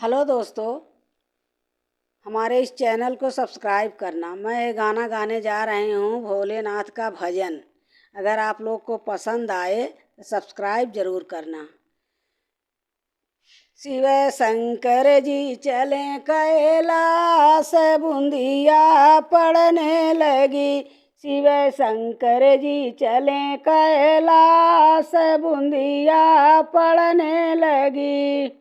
Hello दोस्तों, हमारे इस channel को सब्सक्राइब करना। मैं ये गाना गाने जा रही हूँ भोलेनाथ का भजन। अगर आप लोग को पसंद आए तो सब्सक्राइब जरूर करना। शिव शंकर जी चले कैलाश, बूंदिया पड़ने लगी। शिव शंकर जी चले कैलाश, बूंदिया पड़ने लगी।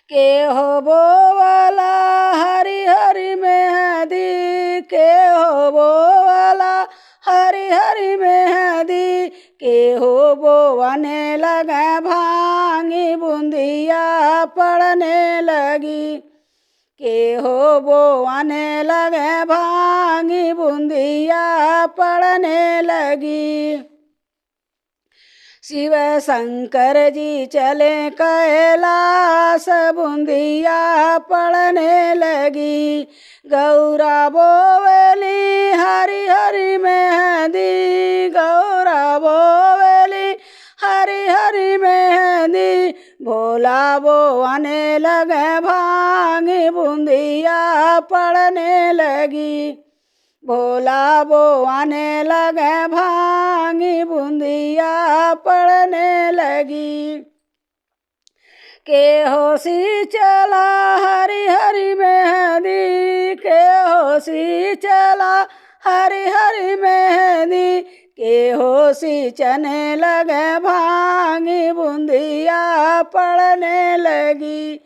के हो बोला हरि हरि मेहदी, के हो बोला हरि हरि मेहदी। के हो बोवने लगे भांगी, बूंदिया पड़ने लगी। के हो बोवने लगे भांगी, बूंदिया पड़ने लगी। शिव शंकर जी चले कैलाश, बूंदिया पड़ने लगी। गौरा बोवली हरि हरि मेहदी, गौरा बोवली हरि हरि मेहदी। भोला बोवने लगे भांगी, बूंदिया पड़ने लगी। भोला बोवने लगे भांगी, बूंदिया पड़ने लगी। के होशी चला हरि हरि मेहदी, के होशी चला हरि हरि मेहदी। के होशी चने लगे भांगी, बूंदिया पड़ने लगी।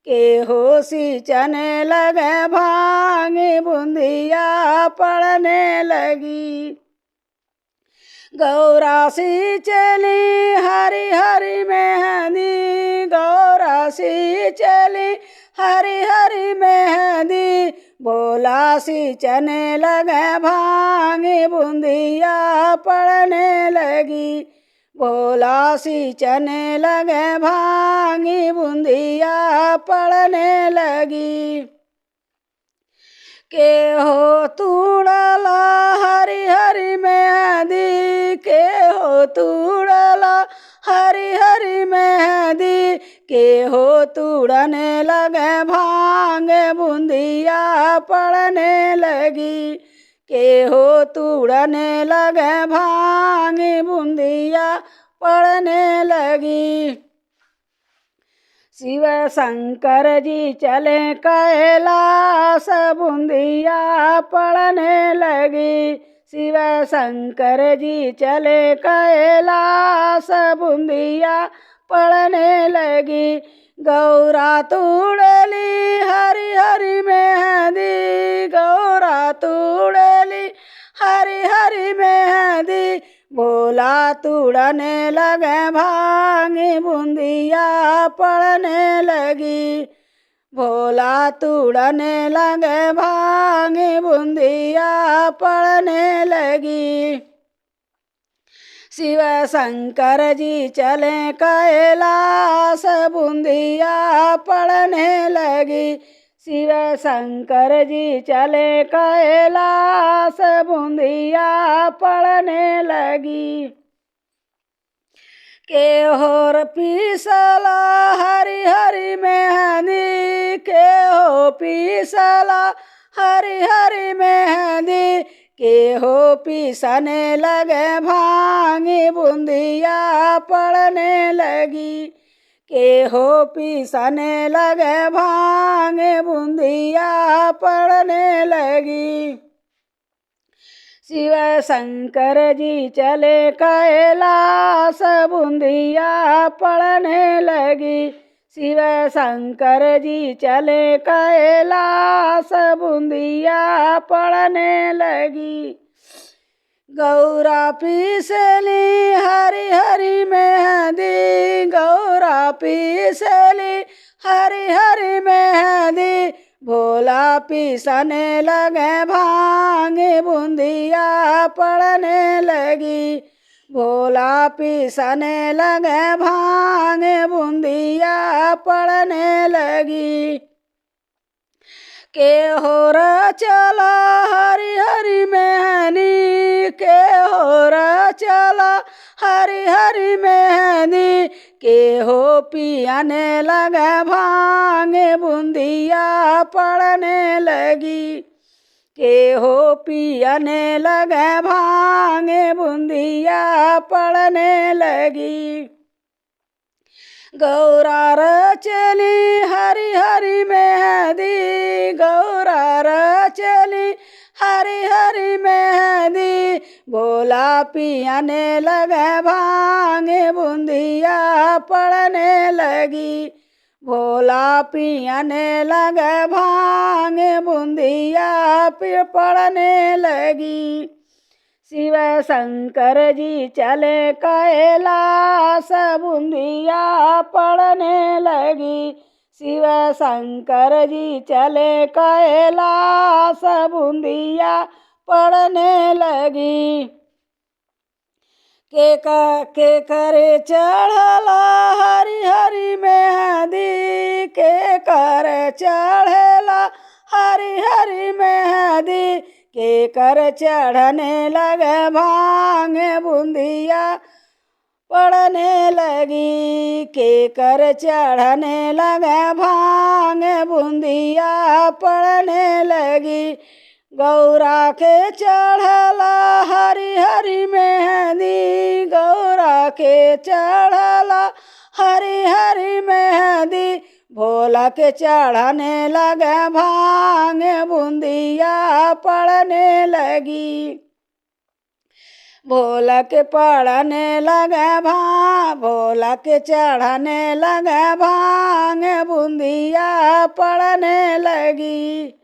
के होशी चने लगे भांगी, बूंदिया पड़ने लगी। गौरा सी चली हरि हरि मेहदी, गौरा सी चली हरि हरि मेहदी। भोला सी चने लगे भांगी, बूंदिया पड़ने लगी। भोला सी चने लगे भांगी, बूंदिया पड़ने लगी। के हो तूड़ला हरि हरि मेहदी, के हो तूड़ला हरि हरि मेहदी। के हो तूड़ने लगे भांग, बूंदिया पड़ने लगी। के हो तूड़ने लगे भांग, बूंदिया पड़ने लगी। शिव शंकर जी चले कैलाश, बूंदिया पड़ने लगी। शिव शंकर जी चले कैलाश, बूंदिया पड़ने लगी। गौरा तूड़ली हरि हरि मेहदी, गौरा तूड़ली हरि हरि मेहदी। भोला तूड़ने लगे भांगी, बूंदिया पड़ने लगी। भोला तूड़ने लगे भांगी, बूंदिया पड़ने लगी। शिव शंकर जी चले कैलाश, बूंदिया पड़ने लगी। शिव शंकर जी चले कैलाश, बूंदिया पड़ने लगी। के होर पीसला हरि हरि मेहदी, के हो पीसला हरि हरि मेहदी। के हो पीसने लगे भांगी, बूंदिया पड़ने लगी। के हो पीसने लगे भांगे, बूंदिया पड़ने लगी। शिव शंकर जी चले कैलाश, बूंदिया पड़ने लगी। शिव शंकर जी चले कैलाश, बूंदिया पड़ने लगी। गौरा पीसली हरि हरि मेहदी, गौरा पीसली हरि हरि मेहदी। भोला पीसने लगे भांगी, बूंदिया पड़ने लगी। भोला पीसने लगे भांगी, बूंदिया पड़ने लगी। के होर चला हरि हरि मेहदी, के होर चला हरि हरि मेहदी। के हो पियाने लगे भांग बूंदिया पड़ने लगी। के हो पियाने लगे भांग बूंदिया पड़ने लगी। गौरा र चली हरी हरी मेहंदी, गौरा र चली हरी हरी मेहंदी। भोला पियाने लगे भांग बूंदिया पड़ने लगी। भोला पियाने लगे भांग बूंदिया पड़ने लगी। शिव शंकर जी चले कैलाश बूंदिया पड़ने लगी। शिव शंकर जी चले कैलाश बूंदिया पड़ने लगी। के करे चढ़ला हरी हरी मेहंदी, के करे चढ़ला हरी हरी मेहंदी। के कर चढ़ने लगे भांग बूंदिया पड़ने लगी। के कर चढ़ने लगे भांग बूंदिया पड़ने लगी। गौरा के चढ़ला हरी हरी मेहंदी, गौरा के चढ़ला हरी हरी मेहंदी। भोला के चढ़ने लगे भांग बूंदिया पड़ने लगी। भोला के पड़ने लगे भोला के चढ़ने लगे भांग बूंदिया पड़ने लगी।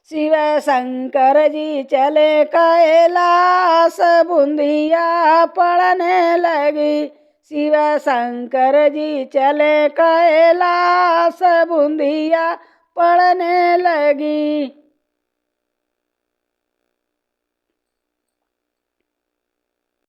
शिव शंकर जी चले कैलाश बूंदिया पड़ने लगी। शिव शंकर जी चले कैलाश बूंदिया पड़ने लगी।